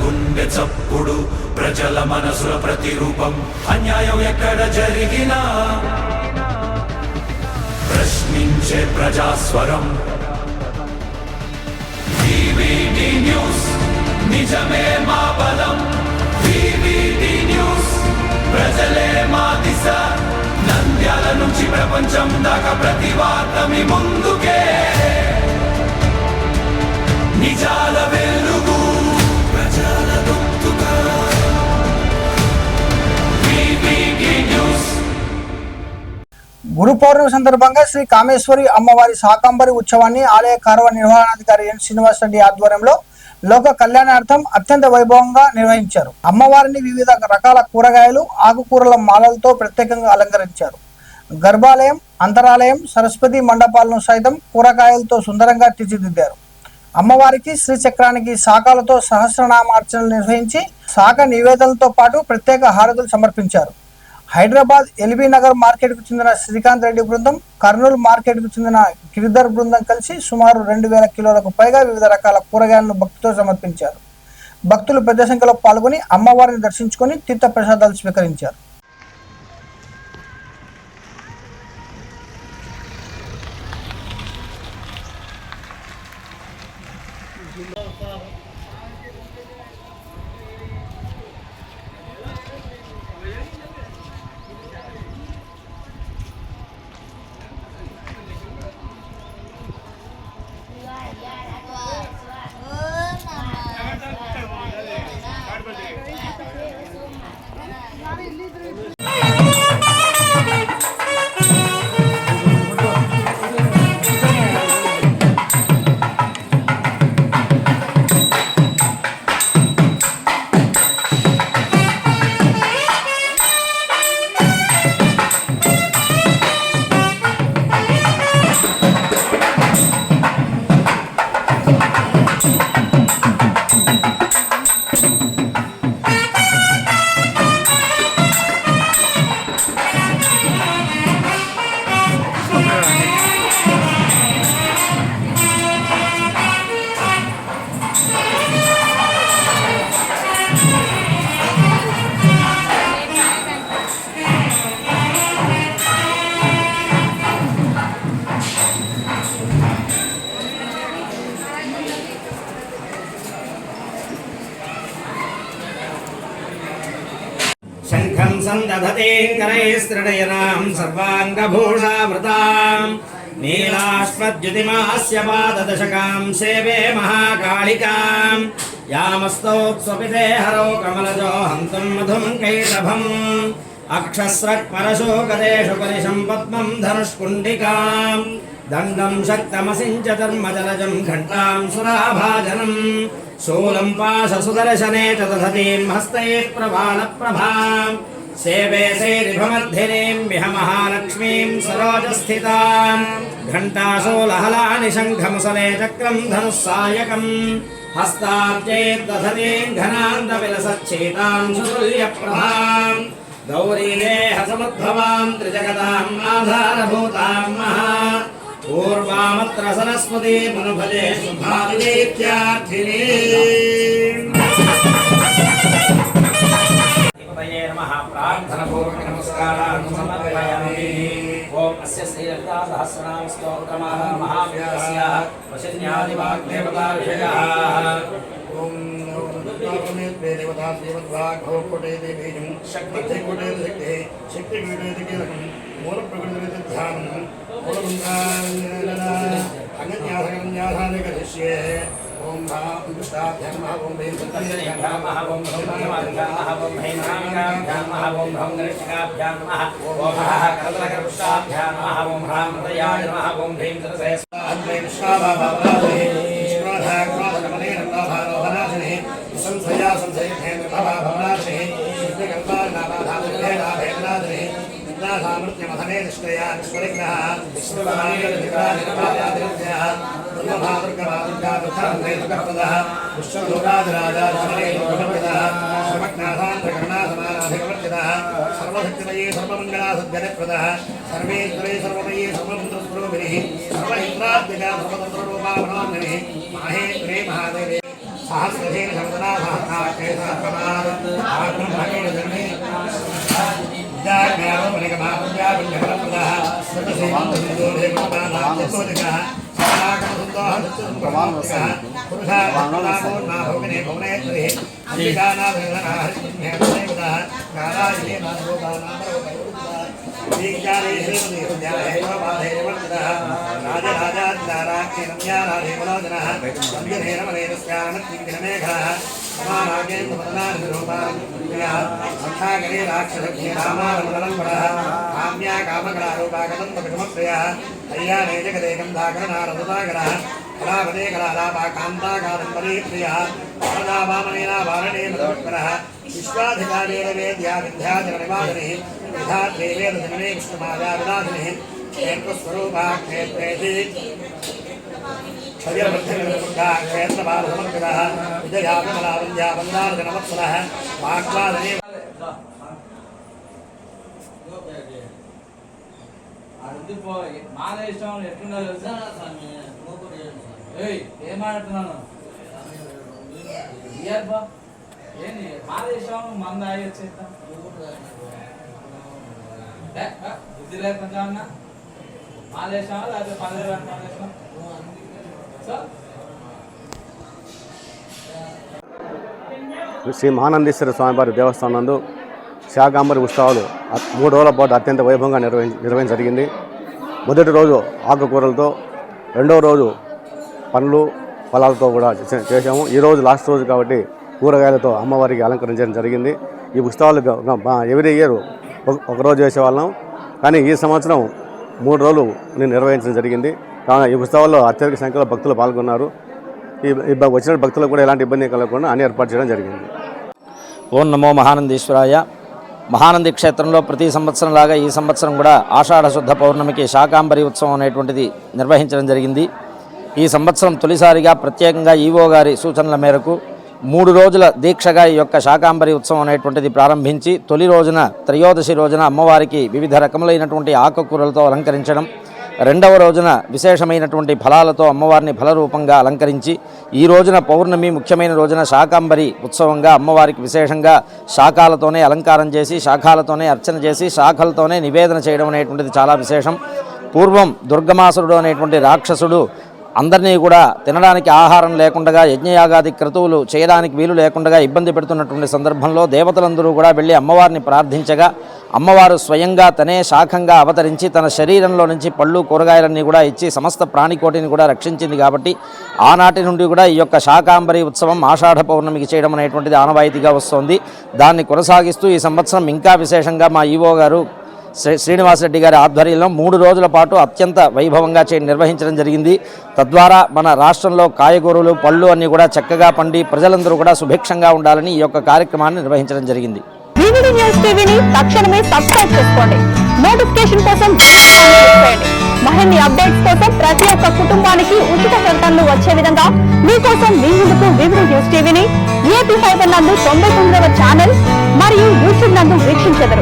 గుండె చప్పుడు ప్రజల మనసుల ప్రతిరూపం అన్యాయం ఎక్కడ జరిగినా ప్రశ్నించే ప్రజాస్వరం వివిడి న్యూస్ నిజమే మా బలం వివిడి న్యూస్ ప్రజలే మా దిశ నంద్యాల నుంచి ప్రపంచం దాకా ప్రతి వార్త మీ ముందుకే నిజాల వెలుగు ప్రజల గొంతుగా వివిడి న్యూస్. గురు పౌర్ణమి సందర్భంగా శ్రీ కామేశ్వరి అమ్మవారి శాకంబరి ఉత్సవాన్ని ఆలయ కార్యనిర్వహణాధికారి ఎన్ శ్రీనివాస్ రెడ్డి ఆధ్వర్యంలో లోక కళ్యాణార్థం అత్యంత వైభవంగా నిర్వహించారు. అమ్మవారిని వివిధ రకాల కూరగాయలు ఆకుకూరల మాలలతో ప్రత్యేకంగా అలంకరించారు. గర్భాలయం అంతరాలయం సరస్వతి మండపాలను సైతం కూరగాయలతో సుందరంగా తీర్చిదిద్దారు. అమ్మవారికి శ్రీచక్రానికి శాఖలతో సహస్రనామార్చనలు నిర్వహించి శాఖ నివేదనలతో పాటు ప్రత్యేక హారతులు సమర్పించారు. హైదరాబాద్ ఎల్బీ నగర్ మార్కెట్కు చెందిన శ్రీకాంత్ రెడ్డి బృందం, కర్నూలు మార్కెట్కు చెందిన గిరిధర్ బృందం కలిసి సుమారు 2000 కిలోలకు పైగా వివిధ రకాల కూరగాయలను భక్తితో సమర్పించారు. భక్తులు పెద్ద సంఖ్యలో పాల్గొని అమ్మవారిని దర్శించుకొని తీర్థ ప్రసాదాలు స్వీకరించారు. शंखं संदधतें करैस्तृणयनां सर्वाङ्गभूषावृतां नीलाश्वद्युतिमास्य पाददशकां सेवे महाकालिकां यामस्तोत्स्वपिते हरो कमलजो हन्तुं मधुं कैटभम् अक्षस्रक्परशोकदेषु परिशं पद्मं धनुष्कुण्डिकां दण्डं शक्तमसिञ्च धर्मजलजं घण्टां सुराभाजनं शूलं पाशसुदर्शने च दधतीं हस्तैः प्रभालप्रभां सेवे शैरिभमर्धिनीं विह महालक्ष्मीं सरोजस्थितां घण्टाशूलहलानि शङ्खमुसले चक्रं धनुस्सायकं हस्ताब्जैर्दधतीं घनान्दविलसच्छीतां सुतुल्यप्रभां गौरीदेहसमुद्भवां त्रिजगताम् आधारभूतां महा पूर्वामत्र सरस्वती मनुभजे शुभादित्यार्थिनी नमः प्रार्थनापूर्वक नमस्कारान् समर्पयामि। ओम अस्य श्रीललिता सहस्रनाम स्तोत्रमः महाव्यास्य वशिन्यादिवाग्देवता विषयः ओम देवता देवद्वाघोकोटे देवीं शक्तिकोटे शक्ति शक्तिपीठे मूल प्रकृति ध्यानं अगन्यासगन्यासानि करिष्ये ओम दुष्टाभ्यां नमः ओम वेदाभ्यां नमः ओम ब्रह्मणाभ्यां ओम हैनाभ्यां नमः ओम भ्रमगणिकाभ्यां नमः ओम करतलकर्पुष्टाभ्यां नमः ओम रामदयाय नमः ओम भीम सरसे अन्वैष्णाभावादे ईश्वराधाक्रोधकमले नन्दाभारोहनाशने संसया संसयेन भवाभवनाशने सिद्धगम्बानाभाधाभेदाभेदनाशने सामर्थ्यमहने निष्ठया निष्परिग्रह विष्णुवाणीर्विक्रानिर्वादादिरव्यः ब्रह्मभादुर्गवादुर्गादुःखान्वेदुकप्रदः विश्वलोकादिराजाधिपतिः सर्वज्ञासान्त्रकरुणासमानाधिकवर्जितः सर्वशक्तिमये सर्वमङ्गलासद्गतिप्रदः सर्वेश्वरे सर्वमये सर्वमन्त्रस्वरूपिणिः सर्व इन्द्रात्मिका सर्वतन्त्ररूपा मनोन्मणिः माहेश्वरे महादेवे सहस्रशील शब्दना सहस्राक्षे सहस्रपाद आक्रमणे जन्मे जाग्यारो मणिकमा पुण्यफलप्रदः सतसेवन्दोरे गुणदानात्यसोदिकः सदाकमसुन्दोः सत्सुन्दरः पुरुषार्थनामोन्नाभोगने भुवनेश्वरिः अम्बिकानाथनाः हरिपुण्यदेवतः कालायिने नामोदानामरोपयोगितः दीक्षाले श्रीमती सुज्ञाहेवपाधेवर्तः राजराजाद्दाराक्षिरम्याराधेवलोचनः वन्द्यधेन मलेरस्यामत्किङ्किणमेघः समानागेन्द्रमदनानिरूपाः अक्षागरे राक्षसभ्ये रामारमलम्बरः काम्या कामकलारूपागतं पटुमप्रियः अय्याने जगदेकं दाकरनारदुदागरः कलापदे कलालापा कान्ता कादम्बरी प्रियः वरदावामनेना वारणे मदवत्करः विश्वाधिकारेण वेद्या विद्याचरणनिवादनिः विधात्रे वेदजनने विष्णुमाया विदाधिनिः क्षेत्रस्वरूपा क्षेत्रेति क्षयवृद्धिर्मुखा क्षेत्रपालसमर्पितः विजयाभिमलावन्द्या वन्दार्जनवत्सलः वाक्वादने మానేష్టం ఎట్లున్నా తెలుసా ఏం మాట్లాడుతున్నాను ఇయర్బా ఏంది మానేష్టం మంద అయ్యి వచ్చేస్తాం బుద్ధి లేకుండా అన్నా మానేష్టం లేకపోతే 10,000 మానేష్టం శ్రీ మహానందీశ్వర స్వామివారి దేవస్థానం నందు శాకాంబరి ఉత్సవాలు 3 రోజుల పాటు అత్యంత వైభవంగా నిర్వహించడం జరిగింది. మొదటి రోజు ఆకుకూరలతో, రెండవ రోజు పండ్లు ఫలాలతో కూడా చేసాము. ఈరోజు లాస్ట్ రోజు కాబట్టి కూరగాయలతో అమ్మవారికి అలంకరించడం జరిగింది. ఈ ఉత్సవాలు ఎవ్రీ ఇయర్ ఒక రోజు చేసేవాళ్ళం, కానీ ఈ సంవత్సరం 3 రోజులు నిర్వహించడం జరిగింది. కావున ఈ ఉత్సవాల్లో అత్యధిక సంఖ్యలో భక్తులు పాల్గొన్నారు. ఈ వచ్చిన భక్తులకు కూడా ఎలాంటి ఇబ్బంది కలగకుండా అన్ని ఏర్పాటు చేయడం జరిగింది. ఓం నమో మహానందీశ్వరాయ. మహానంది క్షేత్రంలో ప్రతి సంవత్సరంలాగా ఈ సంవత్సరం కూడా ఆషాఢ శుద్ధ పౌర్ణమికి శాకాంబరి ఉత్సవం అనేటువంటిది నిర్వహించడం జరిగింది. ఈ సంవత్సరం తొలిసారిగా ప్రత్యేకంగా ఈవో గారి సూచనల మేరకు 3 రోజుల దీక్షగా ఈ యొక్క శాకాంబరి ఉత్సవం అనేటువంటిది ప్రారంభించి తొలి రోజున త్రయోదశి రోజున అమ్మవారికి వివిధ రకములైనటువంటి ఆకుకూరలతో అలంకరించడం, రెండవ రోజున విశేషమైనటువంటి ఫలాలతో అమ్మవారిని ఫలరూపంగా అలంకరించి, ఈ రోజున పౌర్ణమి ముఖ్యమైన రోజున శాకాంబరి ఉత్సవంగా అమ్మవారికి విశేషంగా శాఖాలతోనే అలంకారం చేసి, శాఖాలతోనే అర్చన చేసి, శాఖలతోనే నివేదన చేయడం అనేటువంటిది చాలా విశేషం. పూర్వం దుర్గమాసురుడు అనేటువంటి రాక్షసుడు అందరినీ కూడా తినడానికి ఆహారం లేకుండా, యజ్ఞయాగాది క్రతువులు చేయడానికి వీలు లేకుండా ఇబ్బంది పెడుతున్నటువంటి సందర్భంలో దేవతలందరూ కూడా వెళ్ళి అమ్మవారిని ప్రార్థించగా అమ్మవారు స్వయంగా తనే శాఖంగా అవతరించి తన శరీరంలో నుంచి పళ్ళు కూరగాయలన్నీ కూడా ఇచ్చి సమస్త ప్రాణికోటిని కూడా రక్షించింది. కాబట్టి ఆనాటి నుండి కూడా ఈ యొక్క శాకాంబరి ఉత్సవం ఆషాఢ పౌర్ణమికి చేయడం అనేటువంటిది ఆనవాయితీగా వస్తోంది. దాన్ని కొనసాగిస్తూ ఈ సంవత్సరం ఇంకా విశేషంగా మా ఈవో గారు శ్రీనివాసరెడ్డి గారి ఆధ్వర్యంలో 3 రోజుల పాటు అత్యంత వైభవంగా నిర్వహించడం జరిగింది. తద్వారా మన రాష్ట్రంలో కాయగూరలు, పళ్ళు అన్నీ కూడా చక్కగా పండి ప్రజలందరూ కూడా సుభిక్షంగా ఉండాలని ఈ యొక్క కార్యక్రమాన్ని నిర్వహించడం జరిగింది. వివిడి న్యూస్ టీవీని తక్షణమే సబ్స్క్రైబ్ చేసుకోండి. నోటిఫికేషన్ కోసం మరిన్ని అప్డేట్స్ కోసం ప్రతి ఒక్క కుటుంబానికి ఉచిత ప్రకటనలు వచ్చే విధంగా మీకోసం మీ ముందుకు వివిడి న్యూస్ టీవీని ఏపీ 5 నందు 99వ ఛానల్ మరియు యూట్యూబ్ నందు వీక్షించెదరు.